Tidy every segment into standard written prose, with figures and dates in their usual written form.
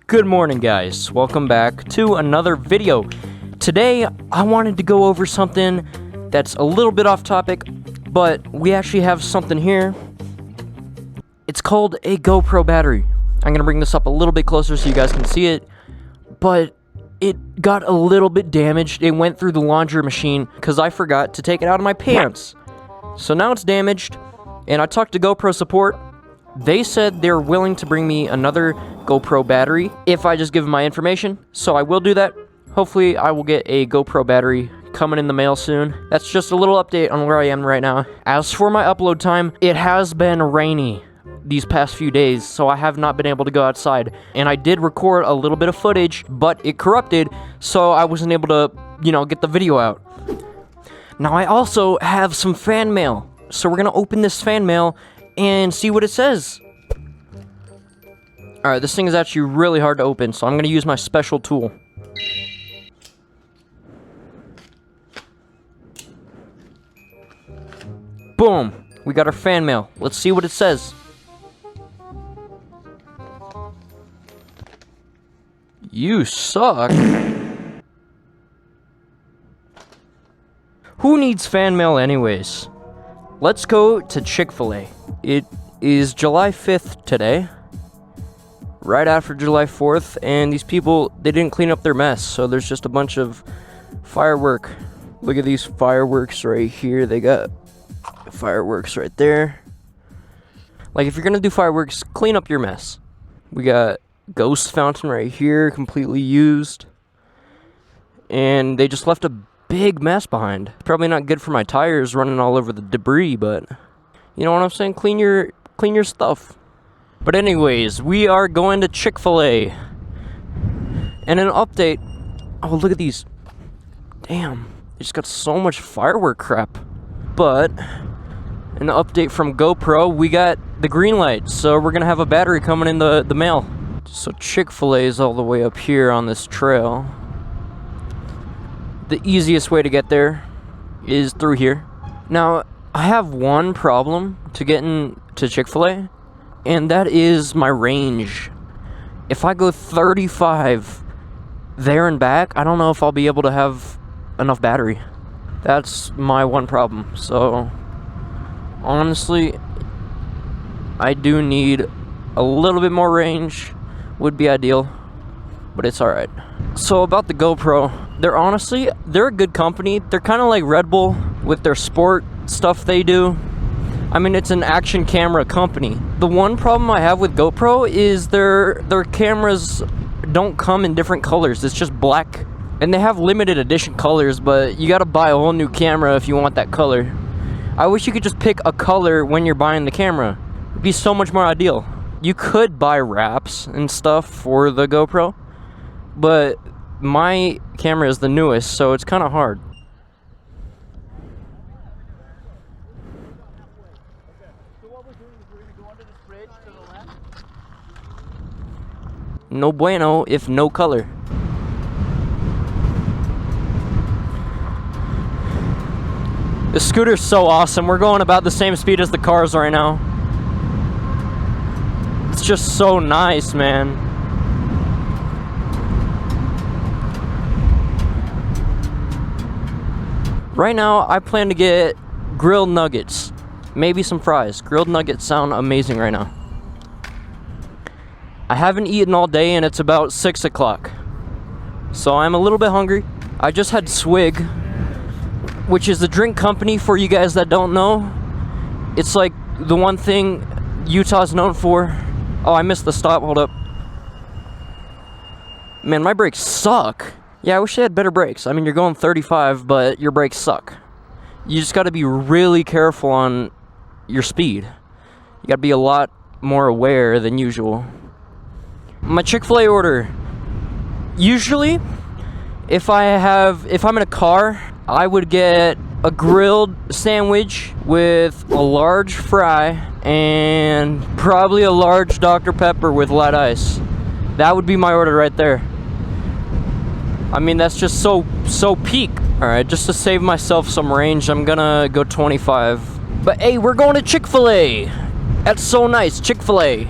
Good morning, guys. Welcome back to another video. Today, I wanted to go over something that's a little bit off topic, but we actually have something here. It's called a GoPro battery. I'm gonna bring this up a little bit closer so you guys can see it, but it got a little bit damaged. It went through the laundry machine because I forgot to take it out of my pants. So now it's damaged, and I talked to GoPro support. They said they're willing to bring me another GoPro battery if I just give them my information, so I will do that. Hopefully, I will get a GoPro battery coming in the mail soon. That's just a little update on where I am right now. As for my upload time, it has been rainy these past few days, so I have not been able to go outside. And I did record a little bit of footage, but it corrupted, so I wasn't able to, get the video out. Now, I also have some fan mail, so we're gonna open this fan mail and see what it says. Alright, this thing is actually really hard to open, so I'm going to use my special tool. Boom! We got our fan mail. Let's see what it says. You suck. Who needs fan mail anyways? Let's go to Chick-fil-A. It is July 5th today, right after July 4th, and these people, they didn't clean up their mess, so there's just a bunch of firework. Look at these fireworks right here. They got fireworks right there. Like, if you're gonna do fireworks, clean up your mess. We got ghost fountain right here, completely used, and they just left a big mess behind. Probably not good for my tires running all over the debris, but you know what I'm saying? Clean your stuff. But anyways, we are going to Chick-fil-A. And an update. Oh, look at these. Damn, they just got so much firework crap. But an update from GoPro, we got the green light, so we're gonna have a battery coming in the mail. So Chick-fil-A is all the way up here on this trail. The easiest way to get there is through here. Now, I have one problem to getting to Chick-fil-A, and that is my range. If I go 35 there and back, I don't know if I'll be able to have enough battery. That's my one problem. So, honestly, I do need a little bit more range. Would be ideal, but it's alright. So about the GoPro, they're a good company. They're kind of like Red Bull with their sport stuff they do. I mean, it's an action camera company. The one problem I have with GoPro is their cameras don't come in different colors. It's just black. And they have limited edition colors, but you gotta buy a whole new camera if you want that color. I wish you could just pick a color when you're buying the camera. It'd be so much more ideal. You could buy wraps and stuff for the GoPro, but my camera is the newest, so it's kind of hard. So what we're doing is we're going to go under this bridge to the left. No bueno if no color. The scooter's so awesome. We're going about the same speed as the cars right now. It's just so nice, man. Right now, I plan to get grilled nuggets. Maybe some fries. Grilled nuggets sound amazing right now. I haven't eaten all day and it's about 6 o'clock. So I'm a little bit hungry. I just had Swig, which is the drink company for you guys that don't know. It's like the one thing Utah's known for. Oh, I missed the stop. Hold up. Man, my brakes suck. Yeah, I wish they had better brakes. I mean, you're going 35, but your brakes suck. You just got to be really careful on your speed. You got to be a lot more aware than usual. My Chick-fil-A order. Usually, if I'm in a car, I would get a grilled sandwich with a large fry and probably a large Dr. Pepper with light ice. That would be my order right there. I mean, that's just so peak. Alright, just to save myself some range, I'm gonna go 25. But hey, we're going to Chick-fil-A. That's so nice, Chick-fil-A.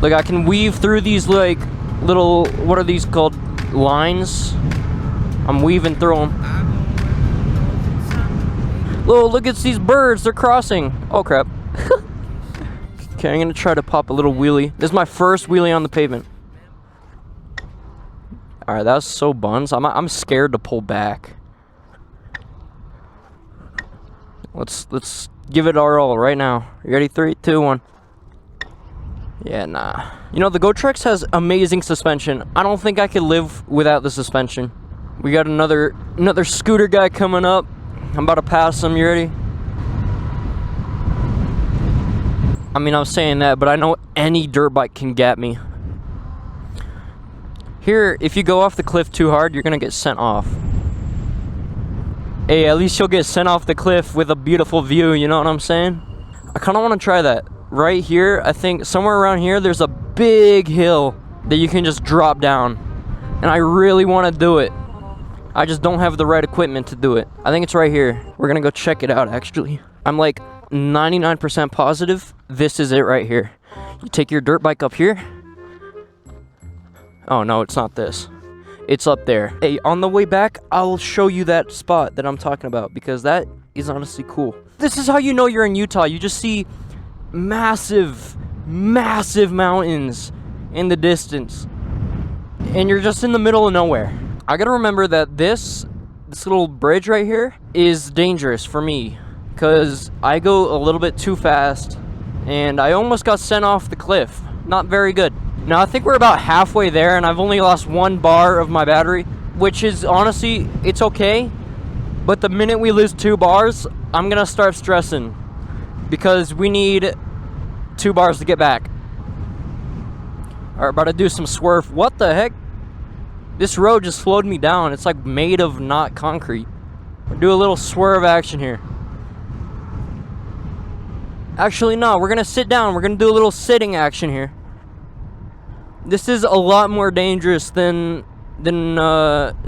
Like, I can weave through these, like, little, what are these called? Lines. I'm weaving through them. Oh, look at these birds. They're crossing. Oh, crap. Okay, I'm gonna try to pop a little wheelie. This is my first wheelie on the pavement. Alright, that was so buns. I'm scared to pull back. Let's give it our all right now. You ready? 3, 2, 1. Yeah, nah. You know, the GoTrax has amazing suspension. I don't think I could live without the suspension. We got another scooter guy coming up. I'm about to pass him. You ready? I mean, I'm saying that, but I know any dirt bike can get me. Here, if you go off the cliff too hard, you're gonna get sent off. Hey, at least you'll get sent off the cliff with a beautiful view, you know what I'm saying? I kinda wanna try that. Right here, I think somewhere around here, there's a big hill that you can just drop down. And I really wanna do it. I just don't have the right equipment to do it. I think it's right here. We're gonna go check it out, actually. I'm like 99% positive this is it right here. You take your dirt bike up here. Oh no, it's not this. It's up there. Hey, on the way back, I'll show you that spot that I'm talking about because that is honestly cool. This is how you know you're in Utah. You just see massive, massive mountains in the distance. And you're just in the middle of nowhere. I gotta remember that this little bridge right here is dangerous for me because I go a little bit too fast and I almost got sent off the cliff. Not very good. Now I think we're about halfway there and I've only lost 1 bar of my battery, which is honestly, it's okay. But the minute we lose 2 bars, I'm gonna start stressing because we need 2 bars to get back. Alright, about to do some swerve. What the heck? This road just slowed me down. It's like made of not concrete. We'll do a little swerve action here. Actually, no, we're gonna sit down. We're gonna do a little sitting action here. This is a lot more dangerous than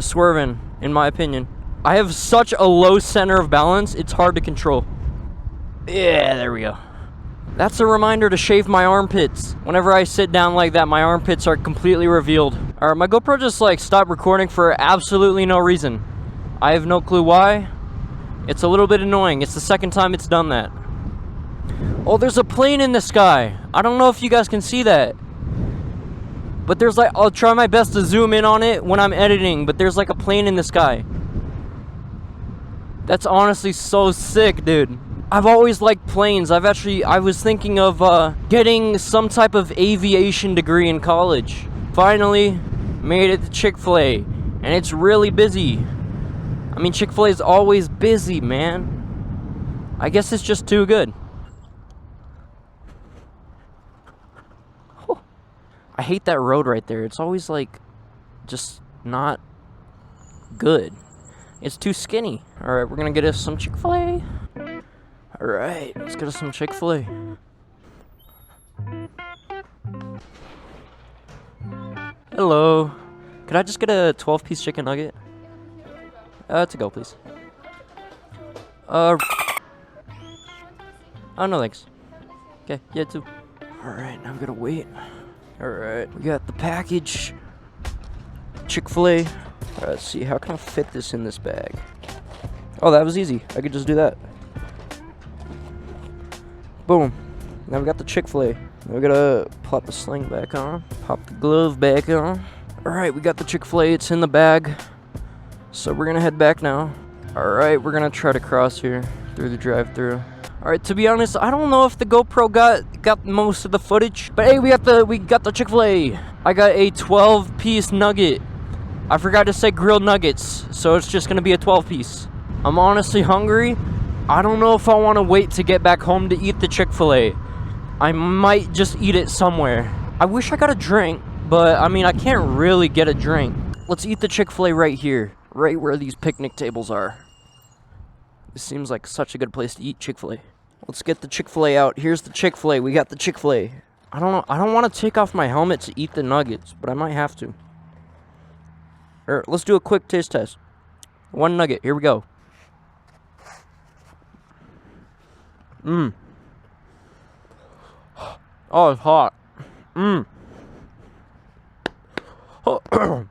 swerving, in my opinion. I have such a low center of balance, it's hard to control. Yeah, there we go. That's a reminder to shave my armpits. Whenever I sit down like that, my armpits are completely revealed. Alright, my GoPro just like stopped recording for absolutely no reason. I have no clue why. It's a little bit annoying. It's the second time it's done that. Oh, there's a plane in the sky. I don't know if you guys can see that. But there's like, I'll try my best to zoom in on it when I'm editing, but there's like a plane in the sky. That's honestly so sick, dude. I've always liked planes. I was thinking of getting some type of aviation degree in college. Finally made it to Chick-fil-A, and it's really busy. I mean, Chick-fil-A is always busy, man. I guess it's just too good. Oh, I hate that road right there. It's always like just not good. It's too skinny. All right, we're gonna get us some Chick-fil-A. All right, let's get us some Chick-fil-A. Hello. Could I just get a 12-piece chicken nugget? To go, please. Oh, no thanks. Okay, yeah, too. All right, now I'm gonna wait. All right, we got the package. Chick-fil-A. All right, let's see, how can I fit this in this bag? Oh, that was easy. I could just do that. Boom. Now we got the Chick-fil-A. Now we gotta pop the sling back on. Pop the glove back on. Alright, we got the Chick-fil-A. It's in the bag. So we're gonna head back now. Alright, we're gonna try to cross here through the drive-thru. Alright, to be honest, I don't know if the GoPro got most of the footage. But hey, we got the Chick-fil-A. I got a 12-piece nugget. I forgot to say grilled nuggets, so it's just gonna be a 12-piece. I'm honestly hungry. I don't know if I want to wait to get back home to eat the Chick-fil-A. I might just eat it somewhere. I wish I got a drink, but I mean, I can't really get a drink. Let's eat the Chick-fil-A right here, right where these picnic tables are. This seems like such a good place to eat Chick-fil-A. Let's get the Chick-fil-A out. Here's the Chick-fil-A. We got the Chick-fil-A. I don't know. I don't want to take off my helmet to eat the nuggets, but I might have to. Alright, let's do a quick taste test. 1 nugget. Here we go. Mmm. Oh, it's hot. Mmm. Alright,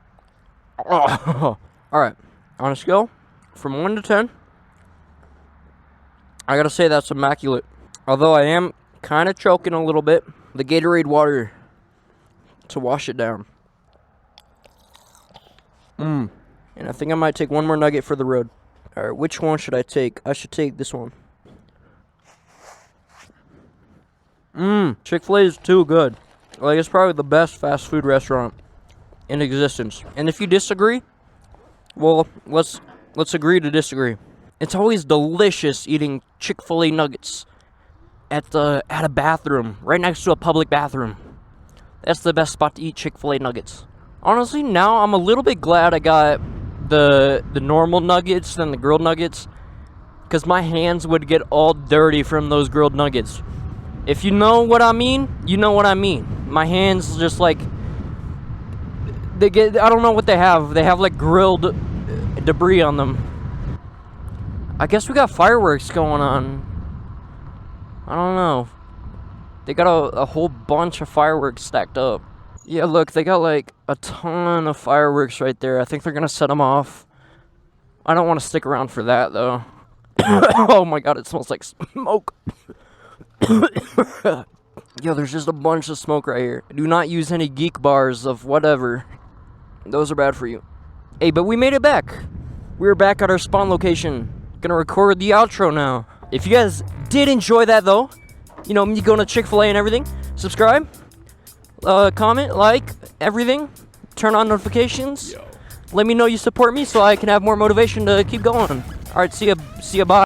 on a scale from 1 to 10, I gotta say that's immaculate. Although I am kind of choking a little bit. The Gatorade water to wash it down. And I think I might take one more nugget for the road. Alright, which one should I take? I should take this one. Chick-fil-A is too good. Like, it's probably the best fast food restaurant in existence. And if you disagree, well, let's agree to disagree. It's always delicious eating Chick-fil-A nuggets at a bathroom, right next to a public bathroom. That's the best spot to eat Chick-fil-A nuggets. Honestly, now I'm a little bit glad I got the normal nuggets than the grilled nuggets, because my hands would get all dirty from those grilled nuggets. If you know what I mean, you know what I mean. My hands just like, I don't know what they have. They have like grilled debris on them. I guess we got fireworks going on. I don't know. They got a whole bunch of fireworks stacked up. Yeah, look, they got like a ton of fireworks right there. I think they're gonna set them off. I don't want to stick around for that though. Oh my god, it smells like smoke. Yo, there's just a bunch of smoke right here. Do not use any geek bars of whatever. Those are bad for you. Hey, but we made it back. We're back at our spawn location. Gonna record the outro now. If you guys did enjoy that though, you know, me going to Chick-fil-A and everything, subscribe, comment, like, everything. Turn on notifications. Let me know you support me so I can have more motivation to keep going. Alright, see ya, bye.